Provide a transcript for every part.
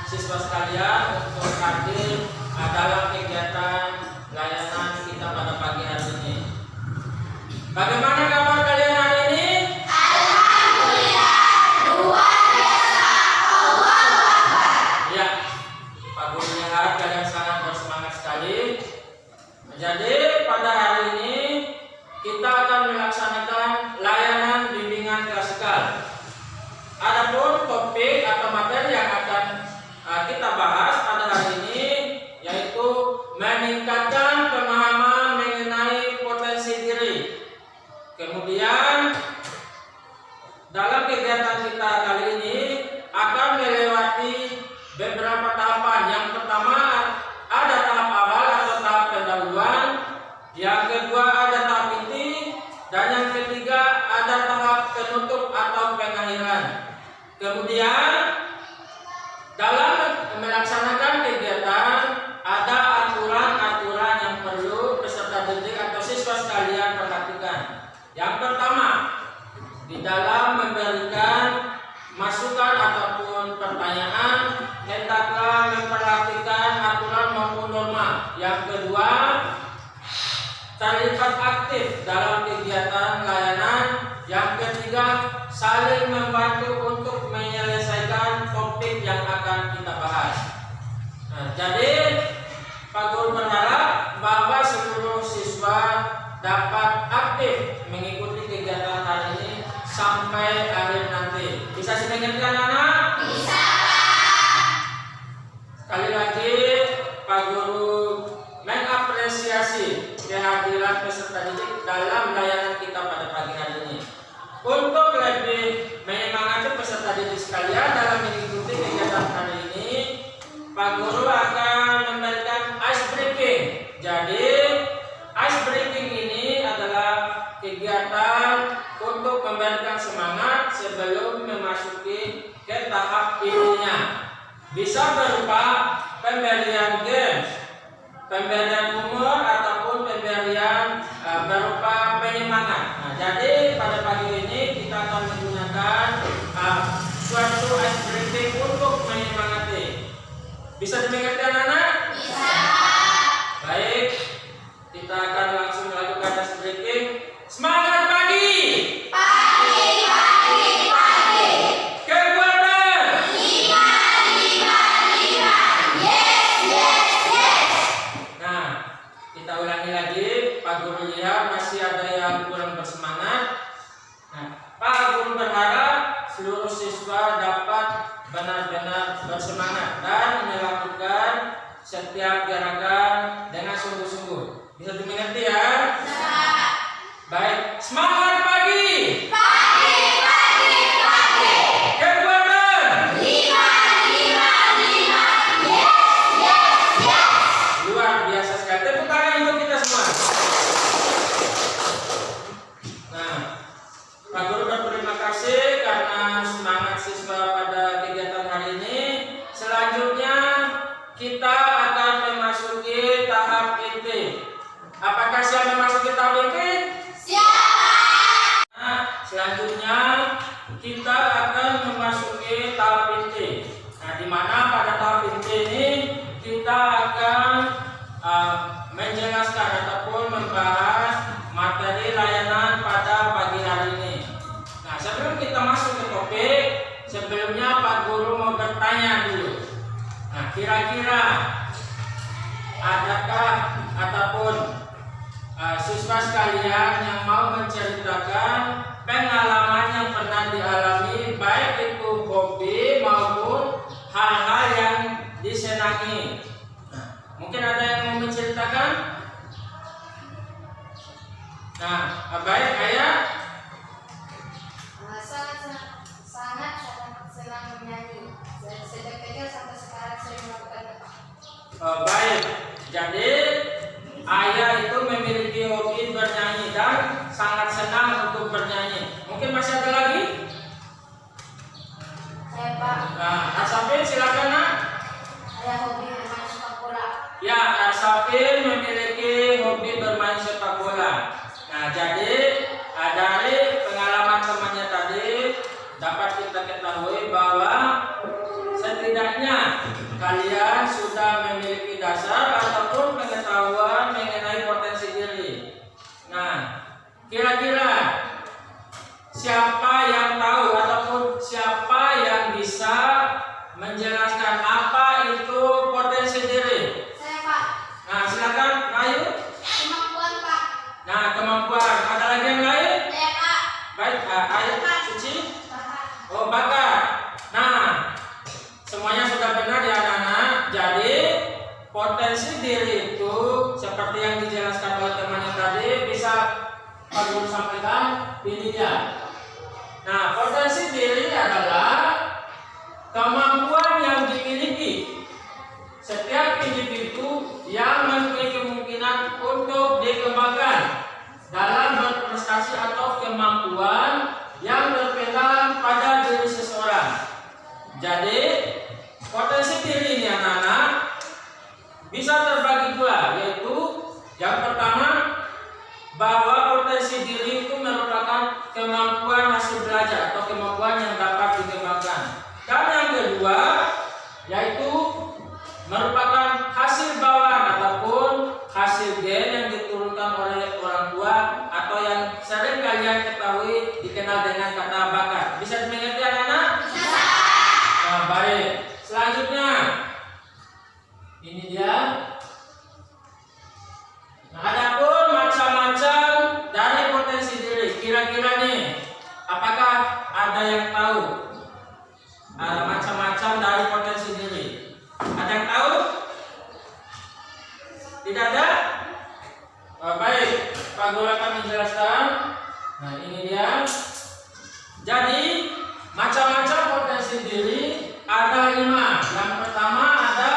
siswa sekalian untuk hadir dalam kegiatan layanan kita pada pagi hari ini. Bagaimana kabar kalian hari ini? Alhamdulillah, luar biasa. Allahu Akbar. Ya, Pak Guru lihat kalian sangat bersemangat sekali. Jadi pada hari ini kita akan melaksanakan layanan bimbingan klasikal. Adapun topik atau materi yang akan kita bahas pada hari ini yaitu meningkatkan pemahaman mengenai potensi diri. Kemudian dalam kegiatan kita kali ini akan melewati beberapa tahapan. Yang pertama ada tahap awal atau tahap pendahuluan, yang kedua ada tahap inti, dan yang ketiga ada tahap penutup atau pengakhiran. Kemudian dalam melaksanakan kegiatan ada aturan-aturan yang perlu peserta didik atau siswa sekalian perhatikan. Yang pertama, di dalam memberikan masukan ataupun pertanyaan hendaklah memperhatikan aturan maupun norma. Yang kedua, terlibat aktif dalam kegiatan layanan. Yang ketiga, saling membantu untuk menyelesaikan topik yang akan kita bahas. Nah, jadi Pak Guru berharap bahwa seluruh siswa dapat aktif mengikuti kegiatan hari ini sampai akhir nanti. Bisa dimengerti anak-anak? Bisa. Sekali lagi Pak Guru mengapresiasi kehadiran peserta didik dalam layanan kita pada pagi hari ini. Untuk lebih menyemangati peserta didik sekalian dalam mengikuti kegiatan hari ini, Pak Guru akan memberikan ice breaking. Jadi ice breaking ini adalah kegiatan untuk memberikan semangat sebelum memasuki ke tahap intinya. Bisa berupa pemberian games, pemberian umur, ataupun pemberian berupa penyemangat. Nah, jadi pada pagi ini kita akan menggunakan suatu ice breaking untuk menyemangati. Bisa dimengerti anak-anak? Bisa. Baik, kita akan langsung melakukan ice breaking. Semangat pagi! Pagi, pagi, pagi. Kekuatan! 5, 5, 5. Yes, yes, yes. Nah, kita ulangi lagi. Pak Guru lihat masih ada yang kurang bersemangat. Nah, Pak Guru berharap seluruh siswa dapat benar-benar bersemangat dan melakukan setiap gerakan dengan sungguh-sungguh. Bisa dimengerti ya? Bisa. Baik, semangat pagi! Pagi, pagi, pagi. Kekuatan! 5, 5, 5. Yes, yes, yes. Luar biasa sekali. Tepuk tangan untuk kita semua. Nah, Pak Guru berterima kasih karena semangat siswa pada kegiatan hari ini. Selanjutnya kita akan memasuki tahap inti. Apakah siap memasuki tahap inti? Siap. Nah, selanjutnya kita akan memasuki tahap inti. Nah, di mana pada tahap inti ini kita akan menjelaskan ataupun membahas materi layanan pada pagi hari ini. Nah, sebelum kita masuk ke topik, sebelumnya Pak Guru mau bertanya dulu. Nah, kira-kira adakah ataupun siswa sekalian yang mau menceritakan pengalaman yang pernah dialami, baik itu hobi maupun hal-hal yang disenangi? Mungkin ada yang mau menceritakan? Nah, baik ayah. Sangat senang menyanyi. Sejak kecil sampai sekarang sering melakukannya. Baik, jadi ayah itu memiliki hobi bernyanyi dan sangat senang untuk bernyanyi. Mungkin masih ada lagi? Saya Pak, Nah, Asafin silakan nak. saya hobi bermain sepak bola. Ya, Asafin memiliki hobi bermain sepak bola. Nah, jadi dari pengalaman temannya tadi dapat kita ketahui bahwa setidaknya kalian sudah memiliki dasar ataupun pengetahuan mengenai potensi diri. Nah, kira-kira siapa yang tahu ataupun siapa yang bisa menjelaskan apa itu potensi diri? Saya, Pak. Nah, silakan Ayu. Kemampuan, Pak. Nah, kemampuan. Ada lagi yang lain? Saya, Pak. Baik, Ayu, Suci. Bapak. Oh, bakat. Nah, semuanya sudah benar ya anak-anak. Jadi, potensi diri itu seperti yang dijelaskan oleh temannya tadi bisa Pak Guru sampaikan ini dia. Nah, potensi diri adalah kemampuan yang dimiliki setiap individu yang memiliki kemungkinan untuk dikembangkan dalam berprestasi atau kemampuan yang terpendam pada diri seseorang. Jadi, potensi diri ini anak-anak bisa terbagi dua, yaitu yang pertama bahwa potensi diri itu merupakan kemampuan hasil belajar atau kemampuan yang dapat dikembangkan. Dan yang kedua yaitu merupakan hasil bawaan ataupun hasil gen yang diturunkan oleh orang tua atau yang sering kalian ketahui dikenal dengan kata bakat. Bisa dimengerti anak-anak? Bisa. Nah, baik. Selanjutnya ini dia. Nah, adapun macam-macam dari potensi diri, kira-kira nih, apakah ada yang tahu macam-macam dari potensi diri? Ada yang tahu? Tidak ada? Oh, baik, Pak Guru akan menjelaskan. Nah, ini dia. Jadi, macam-macam potensi diri ada 5. Yang pertama ada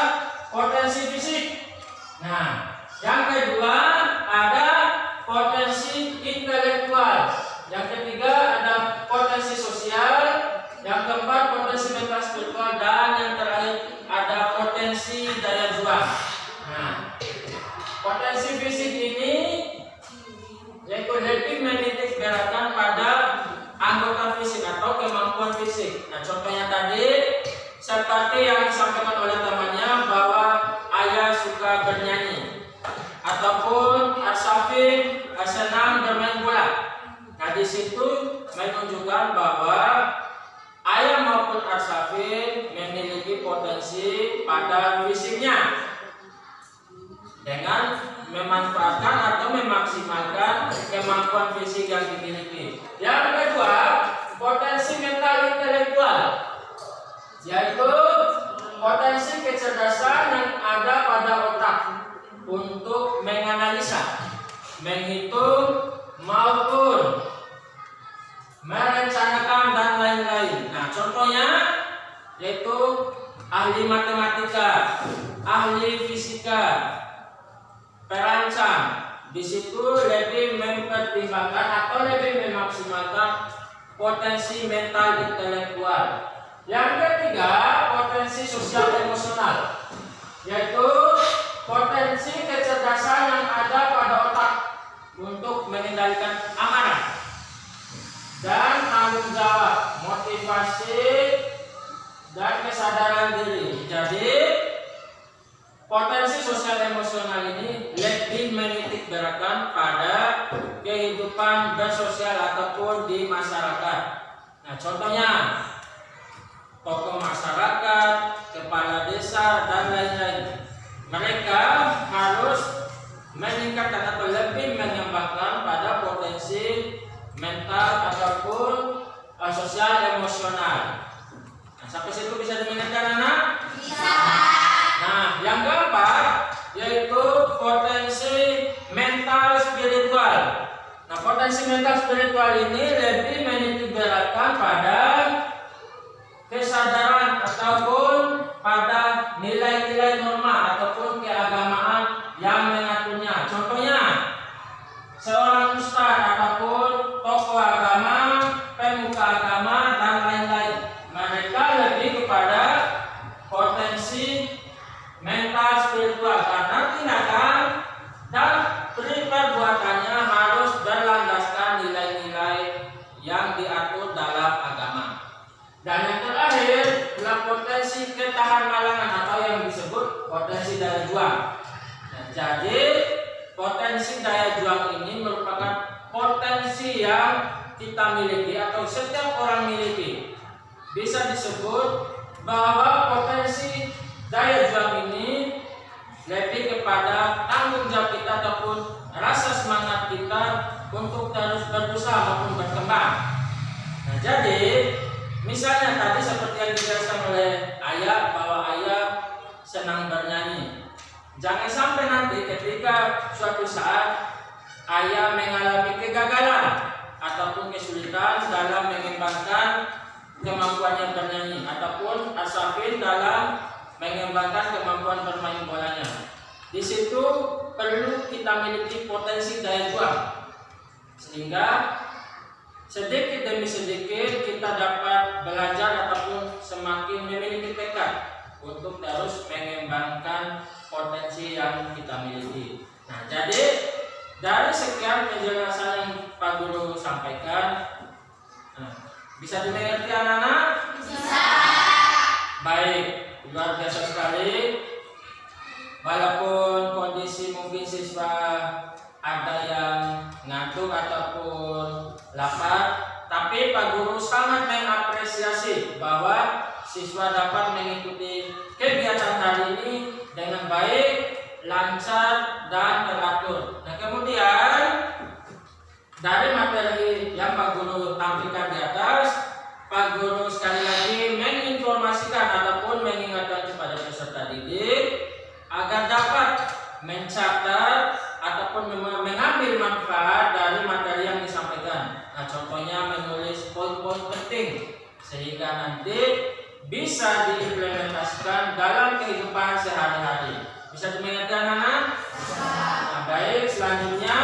potensi fisik. Nah, yang kedua ada potensi intelektual. Yang ketiga ada potensi sosial. Yang keempat potensi mental spiritual dan yang terakhir ada potensi daya juang. Nah, potensi fisik ini yaitu lebih menitik beratkan pada anggota fisik atau kemampuan fisik. Nah, contohnya tadi seperti yang disampaikan oleh temannya bahwa ayah suka bernyanyi ataupun Arsafin senang bermain bola. Nah, di situ menunjukkan bahwa ayah maupun Arsafin memiliki potensi pada fisiknya dengan memanfaatkan atau memaksimalkan kemampuan fisik yang dimiliki. Yang kedua, potensi mental intelektual, yaitu potensi kecerdasan yang ada pada otak untuk menganalisa, menghitung maupun merencanakan dan lain-lain. Nah, contohnya yaitu ahli matematika, ahli fisika, perancang. Di situ lebih mempertimbangkan atau lebih memaksimalkan potensi mental intelektual. Yang ketiga, potensi sosial emosional, yaitu potensi kecerdasan yang ada pada otak untuk mengendalikan amarah dan tanggung jawab, motivasi dan kesadaran diri. Jadi potensi sosial emosional ini lebih menitik beratkan pada kehidupan bersosial ataupun di masyarakat. Nah, contohnya tokoh masyarakat, kepala desa dan lain-lain. Mereka harus meningkatkan atau lebih mengembangkan pada potensi mental ataupun sosial emosional. Nah, sampai situ bisa dimengerti anak? Bisa. Nah, yang keempat yaitu potensi mental spiritual. Nah, potensi mental spiritual ini lebih menitik beratkan pada kesadaran ataupun pada nilai-nilai norma ataupun keagamaan yang mengaturnya. Contohnya, seorang ustaz ataupun tokoh agama, pemuka agama dan lain-lain. Mereka lebih kepada potensi mental spiritual karena tindakan dan perbuatannya harus berlandaskan nilai-nilai yang diatur dalam agama. Dan yang terakhir adalah potensi ketahan malangan atau yang daya juang. Nah, jadi potensi daya juang ini merupakan potensi yang kita miliki atau setiap orang miliki. Bisa disebut bahwa potensi daya juang ini lebih kepada tanggung jawab kita ataupun rasa semangat kita untuk terus berusaha maupun berkembang. Nah, jadi misalnya tadi seperti yang dijelaskan oleh ayah bahwa ayah senang bernyanyi. Jangan sampai nanti ketika suatu saat ayah mengalami kegagalan ataupun kesulitan dalam mengembangkan kemampuannya bernyanyi ataupun Asafin dalam mengembangkan kemampuan bermain bolanya. Di situ perlu kita miliki potensi daya juang sehingga sedikit demi sedikit kita dapat belajar ataupun semakin memiliki tekad untuk terus mengembangkan potensi yang kita miliki. Nah, jadi dari sekian penjelasan yang Pak Guru sampaikan, bisa dimengerti anak-anak? Bisa. Baik, luar biasa sekali. Walaupun kondisi mungkin siswa ada yang ngantuk ataupun lapar, tapi Pak Guru sangat mengapresiasi bahwa siswa dapat mengikuti kegiatan hari ini dengan baik, lancar, dan teratur. Nah, kemudian dari materi yang Pak Guru tampilkan di atas, Pak Guru sekali lagi menginformasikan ataupun mengingatkan kepada peserta didik agar dapat mencatat ataupun mengambil manfaat dari materi yang disampaikan. Nah, contohnya menulis poin-poin penting sehingga nanti bisa diimplementasikan dalam kehidupan sehari-hari. Bisa dimengerti anak-anak? Nah, baik, selanjutnya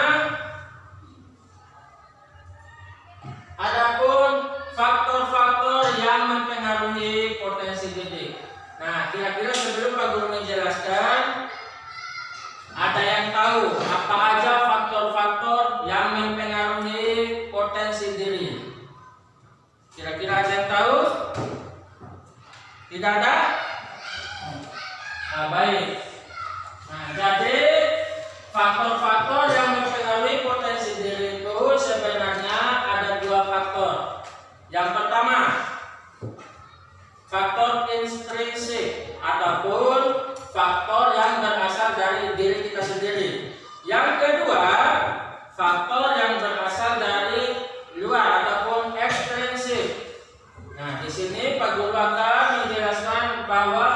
adapun faktor-faktor yang mempengaruhi potensi didik. Nah, kira-kira sebelum Pak Guru menjelaskan, ada yang tahu apa aja faktor-faktor yang mempengaruhi potensi diri? Kira-kira ada yang tahu? Tidak ada? Nah, baik. Nah, jadi faktor-faktor yang mempengaruhi potensi diri itu sebenarnya ada dua faktor. Yang pertama, faktor intrinsik ataupun faktor yang berasal dari diri kita sendiri. Yang kedua, faktor yang berasal dari luar ataupun ekstrinsik. Nah, di sini Pak Guru akan menjelaskan bahwa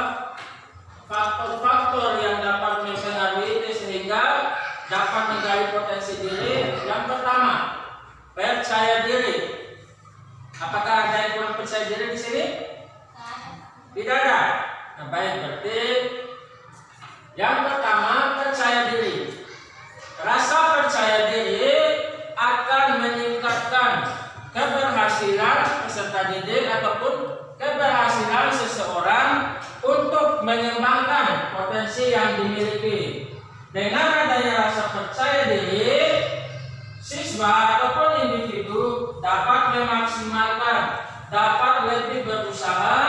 faktor-faktor yang dapat mempengaruhi itu sehingga dapat menggali potensi diri. Yang pertama, percaya diri. Apakah ada yang kurang percaya diri di sini? Tidak ada. Nah, baik, berarti yang pertama percaya diri. Rasa percaya diri akan meningkatkan keberhasilan peserta didik ataupun keberhasilan seseorang untuk mengembangkan potensi yang dimiliki. Dengan adanya rasa percaya diri, siswa ataupun individu dapat memaksimalkan, dapat lebih berusaha,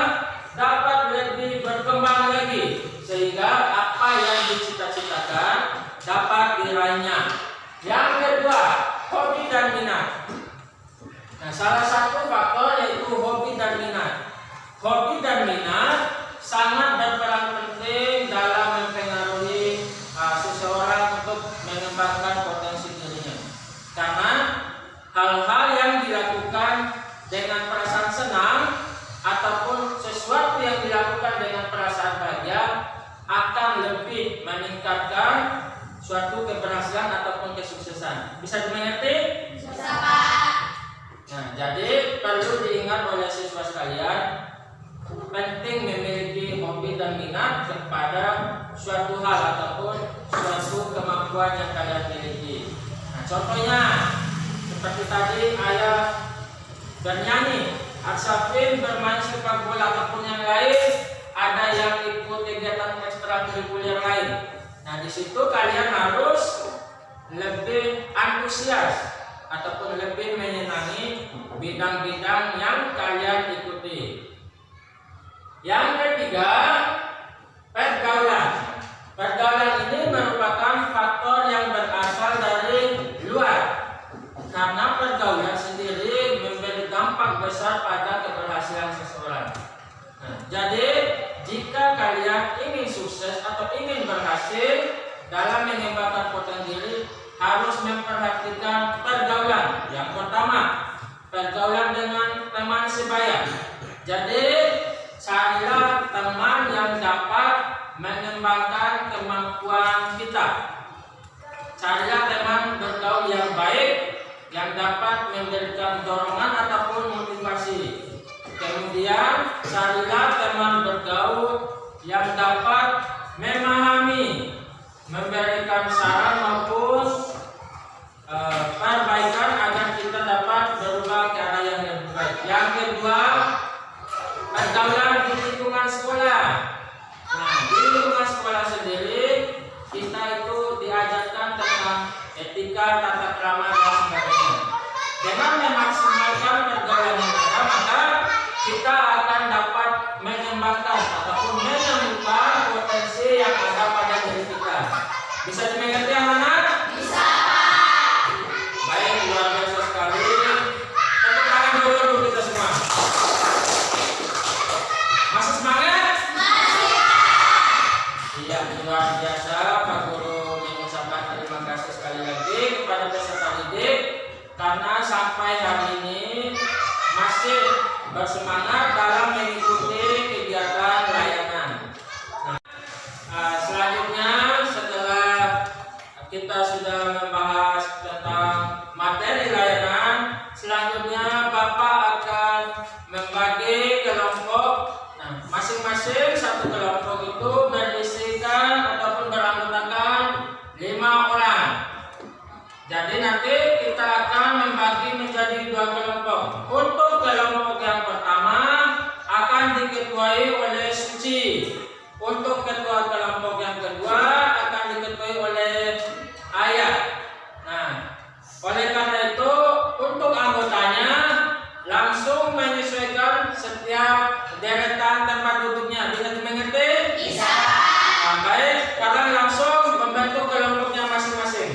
dapat lebih berkembang lagi, sehingga apa yang dicita-citakan dapat diraihnya. Yang kedua, hobi dan minat. Nah, salah satu faktor yaitu hobi dan minat. Hobi dan minat sangat berperan penting dalam mempengaruhi seseorang untuk mengembangkan potensi dirinya. Karena hal-hal yang dilakukan dengan perasaan senang ataupun sesuatu yang dilakukan dengan perasaan bahagia akan lebih meningkatkan suatu keberhasilan ataupun kesuksesan. Bisa dimengerti? Bisa, Pak. Nah, jadi perlu diingat oleh siswa sekalian, penting memiliki hobi dan minat kepada suatu hal ataupun suatu kemampuan yang kalian miliki. Nah, contohnya seperti tadi ayah bernyanyi, Arsafin bermain sepak bola ataupun yang lain, ada yang ikut kegiatan ekstrakurikuler lain. Nah, di situ kalian harus lebih antusias ataupun lebih menyenangi bidang-bidang yang kalian ikuti. Yang ketiga, pergaulan. Jadi jika kalian ingin sukses atau ingin berhasil dalam mengembangkan potensi diri, harus memperhatikan pergaulan. Yang pertama, pergaulan dengan teman sebaya. Jadi carilah teman yang dapat mengembangkan kemampuan kita. Carilah teman bergaul yang baik yang dapat memberikan dorongan ataupun motivasi. Kemudian carilah teman bergaul yang dapat memahami, memberikan saran maupun perbaikan agar kita dapat berubah ke arah yang lebih baik. Yang kedua, pergaulan di lingkungan sekolah. Nah, di lingkungan sekolah sendiri kita itu diajarkan tentang etika, tata krama dan sebagainya. Dengan memaksimalkan pergaulan yang ada, maka kita akan dapat mengembangkan ataupun menemukan potensi yang ada pada diri kita. Bisa dimengerti anak-anak? Bisa. Baik, luar biasa sekali. Tepuk tangan dulu kita semua. Masih semangat? Masih. Iya, luar biasa. Pak Guru mengucapkan terima kasih sekali lagi kepada peserta didik karena sampai hari ini masih bersemangat dalam mengikuti kegiatan layanan. Nah, selanjutnya setelah kita sudah membahas tentang materi layanan, selanjutnya Bapak akan membagi kelompok. Nah, masing-masing satu kelompok itu berisikan ataupun beranggotakan 5 orang. Jadi nanti kita akan membagi menjadi 2 kelompok. Untuk kelompok yang pertama akan diketuai oleh Suci. Untuk ketua kelompok yang kedua akan diketuai oleh Ayah. Nah, oleh karena itu untuk anggotanya langsung menyesuaikan setiap deretan tempat duduknya. Bisa dimengerti? Bisa. Nah, baik, kalian langsung membentuk kelompoknya masing-masing.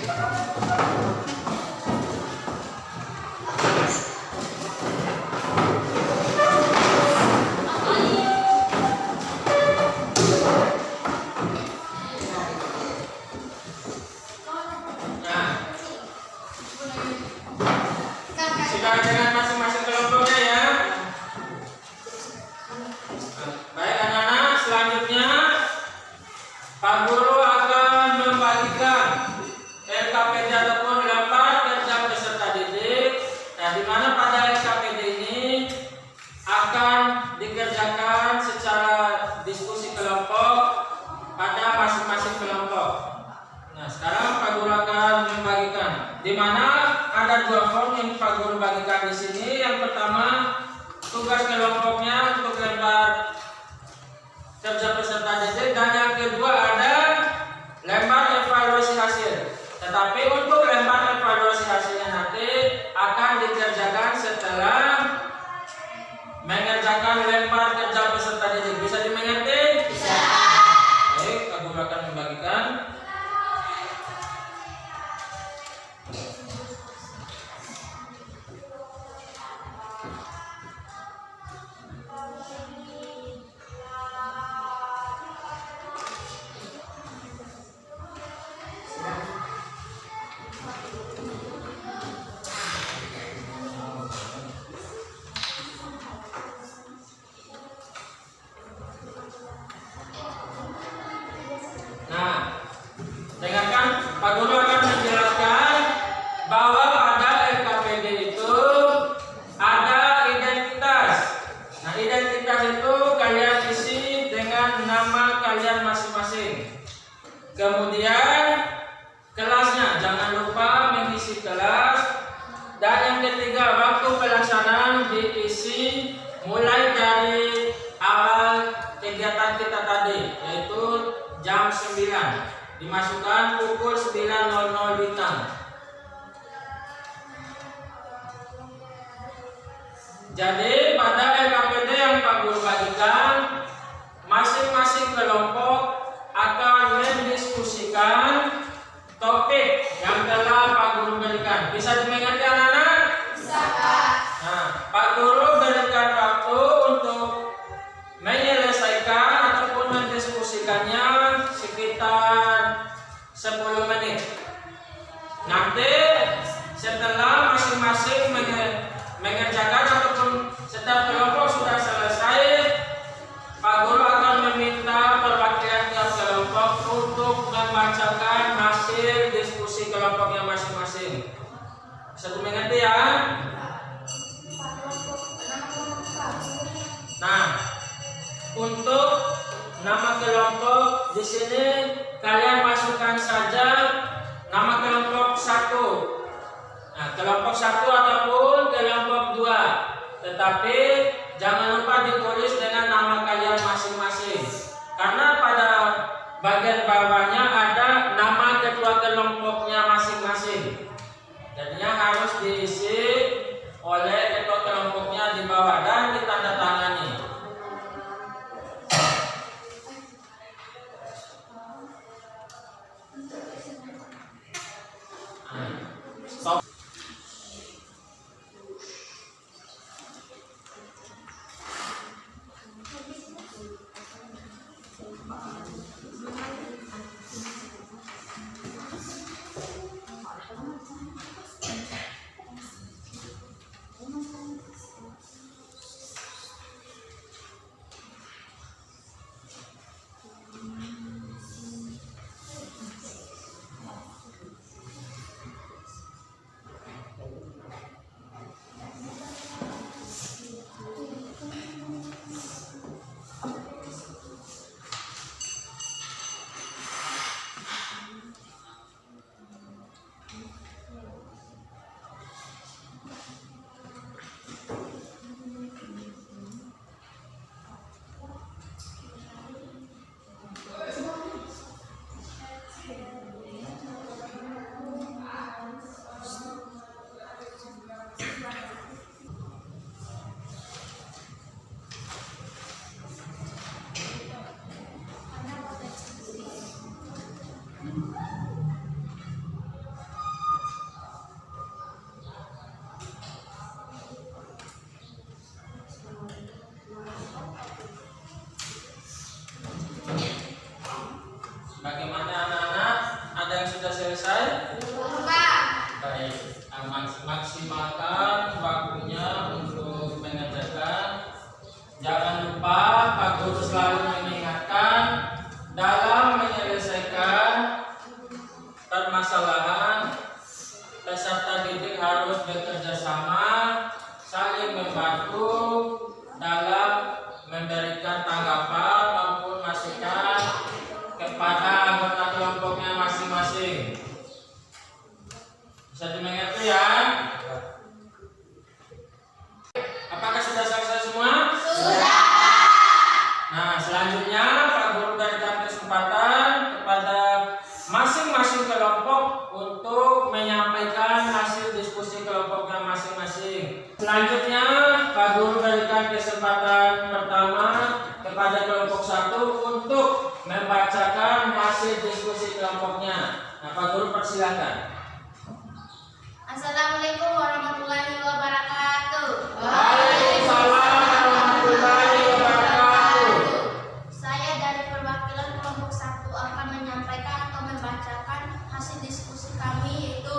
Sudah dengan masing-masing kelompoknya ya. Baik anak-anak, selanjutnya Pak Guru akan membagikan LKPD ataupun lembar kerja peserta didik. Nah, di mana pada LKPD ini akan dikerjakan secara diskusi kelompok pada masing-masing kelompok. Nah, sekarang Pak Guru akan membagikan, di mana ada 2 form yang Pak Guru bagikan di sini. Yang pertama, tugas kelompoknya untuk lembar kerja peserta didik, dan yang kedua ada lembar evaluasi hasil. Tetapi untuk lembar evaluasi hasilnya nanti akan dikerjakan setelah mengerjakan lembar kerja peserta didik. Bisa dimengerti? Bisa. Baik, Pak Guru akan membagikan. Nah, dengarkan, Pak Guru akan menjelaskan bahwa pada LKPD itu ada identitas. Nah, identitas itu kalian isi dengan nama kalian masing-masing. Kemudian kelasnya, jangan lupa mengisi kelas. Dan yang ketiga, waktu pelaksanaan diisi mulai dari awal kegiatan kita tadi, yaitu jam 9. Dimasukkan pukul 9.00 bintang. Jadi pada LKPD yang Pak Guru bagikan, masing-masing kelompok akan mendiskusikan topik yang telah Pak Guru berikan. Bisa dimengerti anak-anak? Bisa, Pak. Nah, Pak Guru berikan waktu untuk menyelesaikan mendiskusikannya sekitar 10 menit. Nanti setelah masing-masing mengerjakan ataupun setiap kelompok sudah selesai, Pak Guru akan meminta perwakilan tiap kelompok untuk membacakan hasil diskusi kelompoknya masing-masing. Satu mengerti ya? Nah, untuk nama kelompok di sini kalian masukkan saja nama kelompok 1. Nah, kelompok 1 ataupun kelompok 2. Tetapi jangan lupa ditulis dengan nama kalian masing-masing. Karena pada bagian bawahnya ada nama ketua kelompoknya masing-masing. Jadinya harus diisi oleh ketua kelompoknya di bawah dan ditandatangani. Stop. Bagaimana anak-anak? Ada yang sudah selesai? Baik, maksimalkan waktunya untuk mengerjakan. Jangan lupa Pak Guru selalu mengingatkan dalam menyelesaikan permasalahan peserta didik harus bekerja sama, saling membantu dalam memberikan tanggapan maupun masukan kepada anggota kelompoknya masing-masing. Bisa dimengerti ya? Apakah sudah selesai semua? Sudah. Nah, selanjutnya Pak Guru berikan kesempatan kepada masing-masing kelompok untuk menyampaikan hasil diskusi kelompoknya masing-masing. Selanjutnya Pak Guru berikan kesempatan pertama kepada kelompok 1 untuk membacakan hasil diskusi kelompoknya. Nah, Pak Guru persilakan. Assalamualaikum warahmatullahi wabarakatuh. Waalaikumsalam warahmatullahi wabarakatuh. Saya dari perwakilan kelompok 1 akan menyampaikan atau membacakan hasil diskusi kami, yaitu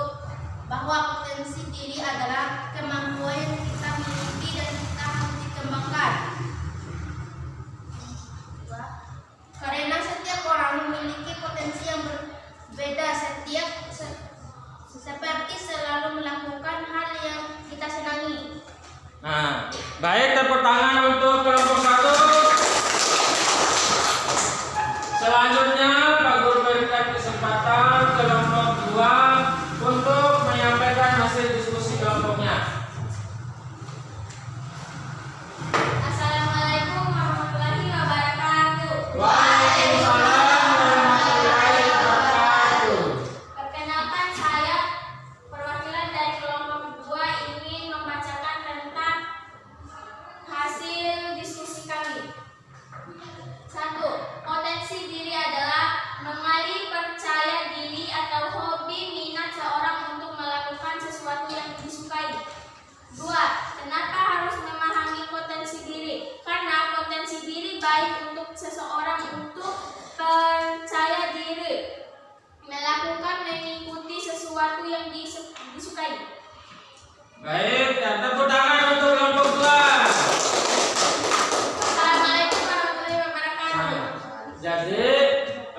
bahwa potensi diri adalah kemampuan yang kita miliki dan kita harus dikembangkan. Karena setiap orang memiliki potensi yang berbeda, seperti selalu melakukan hal yang kita senangi. Nah, baik, tepuk tangan untuk kelompok 1. Selanjutnya Pak Guru berikan kesempatan kelompok 2 untuk menyampaikan hasil diskusi kelompoknya. Assalamualaikum warahmatullahi wabarakatuh. Waalaikumsalam warahmatullahi wabarakatuh. Perkenalkan, saya perwakilan dari kelompok 2 ingin membacakan tentang hasil diskusi kami. 1. Potensi diri adalah mengenali percaya diri atau hobi minat seorang untuk melakukan sesuatu yang disukai. 2. Kenapa harus memahami potensi diri? Karena potensi diri baik untuk seseorang untuk Melakukan mengikuti sesuatu yang disukai. Baik, dan tepuk tangan untuk kelompok 2. Assalamualaikum warahmatullahi wabarakatuh. Jadi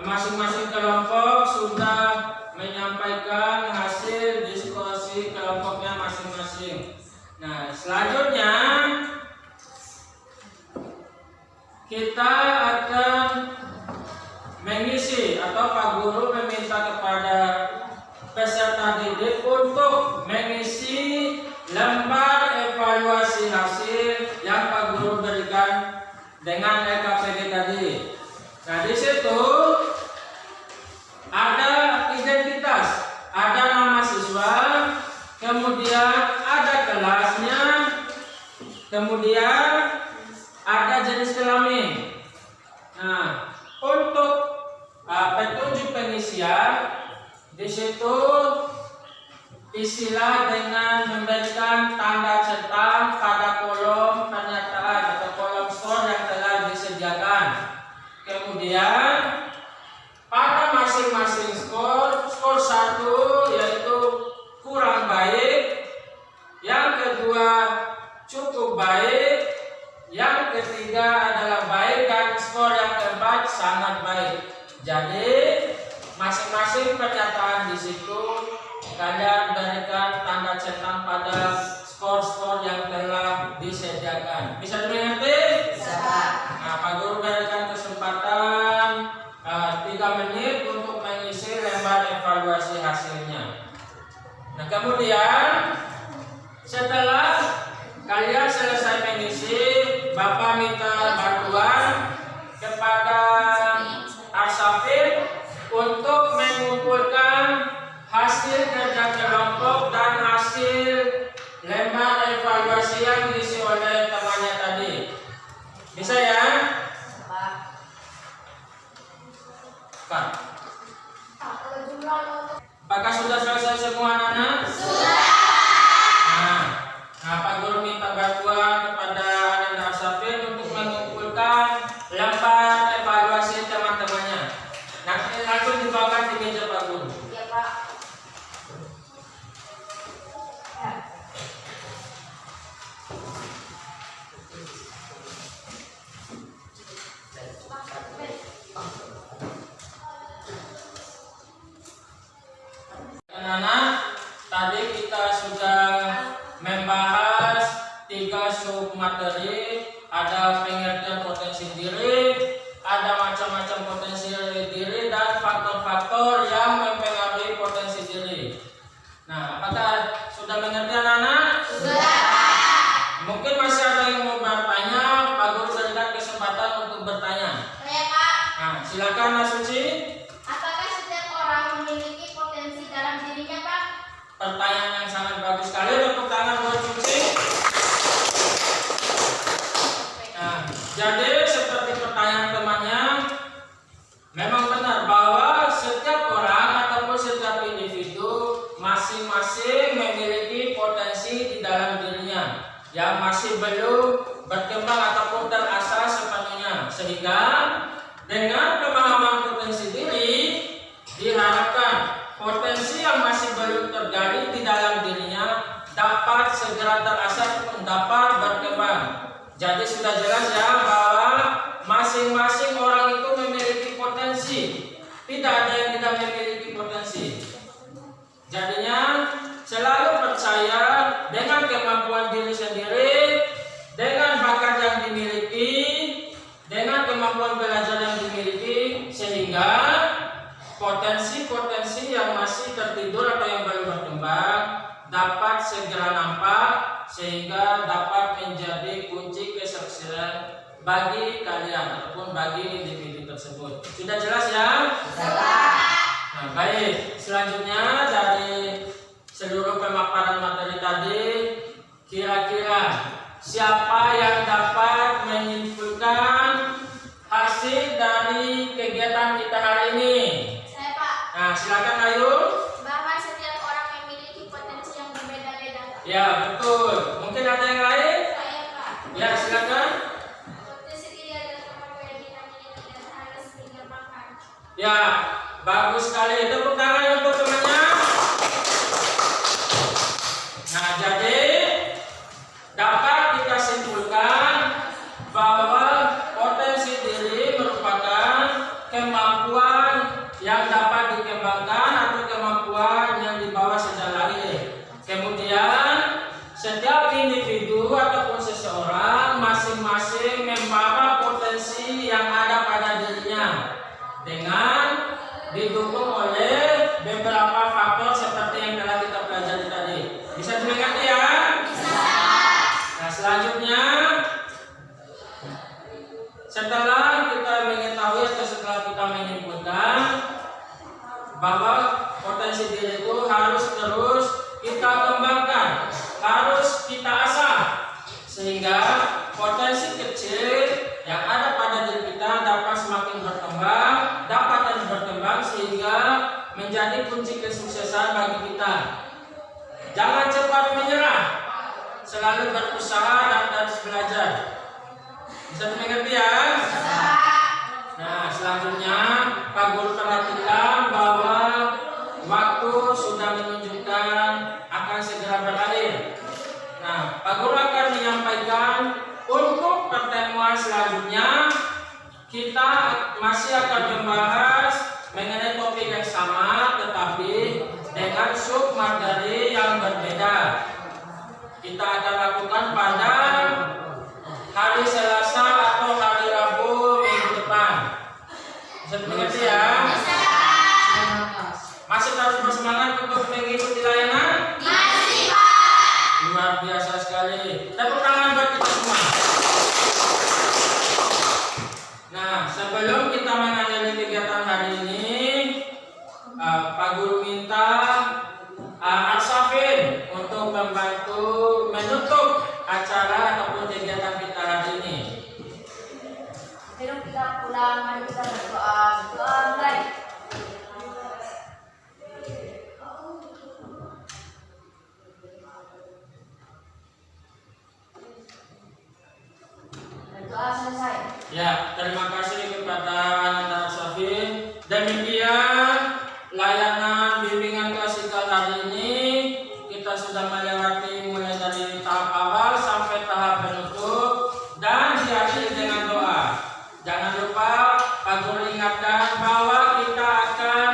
masing-masing kelompok sudah menyampaikan hasil diskusi kelompoknya masing-masing. Nah, selanjutnya kita akan mengisi atau Pak Guru meminta kepada peserta didik untuk mengisi lembar evaluasi hasil yang Pak Guru berikan dengan LKPD tadi. Nah, di situ ada identitas, ada nama siswa, kemudian ada kelasnya, kemudian ada jenis kelamin. Nah, untuk petunjuk pengisian di situ isilah dengan memberikan tanda centang pada kolom pernyataan atau kolom skor yang telah disediakan. Kemudian pada masing-masing skor 1 yaitu kurang baik, yang kedua cukup baik, yang ketiga adalah baik, dan skor yang keempat sangat baik. Jadi masing-masing pernyataan di situ kalian berikan tanda centang pada skor-skor yang telah disediakan. Bisa dimengerti? Bisa. Nah, Pak Guru berikan kesempatan 3 menit untuk mengisi lembar evaluasi hasilnya. Nah, kemudian setelah kalian selesai mengisi, Bapak minta bantuan kepada Arsafin untuk mengumpulkan hasil kerja kelompok dan hasil lembar evaluasi yang diisi oleh temannya tadi. Bisa ya? Pak. Apakah sudah selesai semua anak-anak? Sudah. Nah, Pak Guru minta bantuan kepada anak Arsafin untuk mengumpulkan lembar evaluasi teman-temannya. Nanti langsung dibawakan di meja Pak Guru. Ya, Pak. Anak-anak, tadi kita sudah membahas 3 sub materi, ada pengertian potensi diri, ada macam-macam potensi diri, dan faktor-faktor yang mempengaruhi potensi diri. Nah, apakah sudah mengerti anak-anak? Sudah. Mungkin masih ada yang mau bertanya, Pak Guru berikan kesempatan untuk bertanya. Saya, Pak. Nah, silakan Mas Suci. Apakah setiap orang memiliki potensi dalam dirinya, Pak? Pertanyaan yang sangat bagus sekali. Tepuk tangan buat Suci. Nah, jadi seperti pertanyaan temannya, memang benar bahwa setiap orang ataupun setiap individu masing-masing memiliki potensi di dalam dirinya yang masih belum berkembang ataupun terasah sepenuhnya, sehingga dengan pemahaman potensi diri diharapkan potensi yang masih belum tergali di dalam dirinya dapat segera terasah ataupun dapat berkembang. Jadi sudah jelas ya bahwa masing-masing orang itu memiliki potensi. Tidak ada yang tidak memiliki potensi. Jadinya selalu percaya dengan kemampuan diri sendiri, dengan bakat yang dimiliki, dengan kemampuan belajar yang dimiliki, sehingga potensi-potensi yang masih tertidur atau yang belum berkembang dapat segera nampak, sehingga dapat menjadi kunci kesuksesan bagi kalian ataupun bagi individu tersebut. Sudah jelas ya? Sudah. Nah, baik. Selanjutnya dari seluruh pemaparan materi tadi, kira-kira siapa yang dapat menyimpulkan hasil dari kegiatan kita hari ini? Saya, Pak. Nah, silakan ayo. Bahwa setiap orang memiliki potensi yang berbeda-beda. Ya, betul. Mungkin ada yang lain? Saya, Pak. Ya, silakan. Potensi diri adalah kemampuan yang kita miliki dan harus digampangkan. Ya, Bagus sekali. Tepuk tangan untuk temannya. Nah, jadi dapat kita simpulkan bahwa potensi diri merupakan kemampuan yang dapat dikembangkan atau kemampuan yang dibawa sejak lahir. Kemudian setiap individu ataupun seseorang masing-masing membawa potensi yang ada pada dirinya dengan didukung oleh beberapa faktor seperti yang telah kita pelajari tadi. Bisa dimengerti ya? Bisa. Nah, selanjutnya setelah kita mengetahui atau setelah kita menyimpulkan bahwa potensi diri itu harus terus kita kembangkan, harus kita asah sehingga potensi kecil yang ada pada diri kita dapat semakin berkembang sehingga menjadi kunci kesuksesan bagi kita. Jangan cepat menyerah, selalu berusaha dan terus belajar. Bisa dimengerti ya? Nah, selanjutnya Pak Guru perhatikan bahwa waktu sudah menunjukkan akan segera berakhir. Nah, Pak Guru akan menyampaikan untuk pertemuan selanjutnya kita masih akan membahas mengenai topik yang sama tetapi dengan submateri yang berbeda. Kita akan lakukan pada hari Selasa atau hari Rabu minggu depan. Bisa dimengerti ya? Masih harus bersemangat untuk mengikuti layanan? Masih, Pak. Luar biasa sekali. Tepuk tangan buat kita semua. Nah, sebelum kita mengakhiri kegiatan hari ini, Pak Guru minta Arsafin untuk membantu menutup acara ataupun kegiatan kita hari ini. Sebelum kita pulang, mari kita berdoa. Berdoa mulai. Berdoa selesai. Ya, terima kasih kepada Ananda Arsafin. Demikian layanan bimbingan klasikal hari ini. Kita sudah melewati mulai dari tahap awal sampai tahap penutup dan diakhiri dengan doa. Jangan lupa Pak Guru ingatkan bahwa kita akan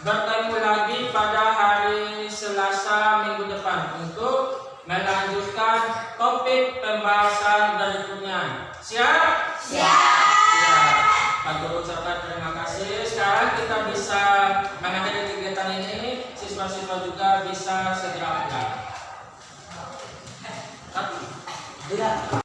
bertemu lagi pada hari Selasa minggu depan untuk melanjutkan topik pembahasan berikutnya. Siap? Siap. Ya, Pak Guru ucapkan terima kasih. Sekarang kita bisa mengakhiri kegiatan ini. Siswa-siswa juga bisa segera pulang.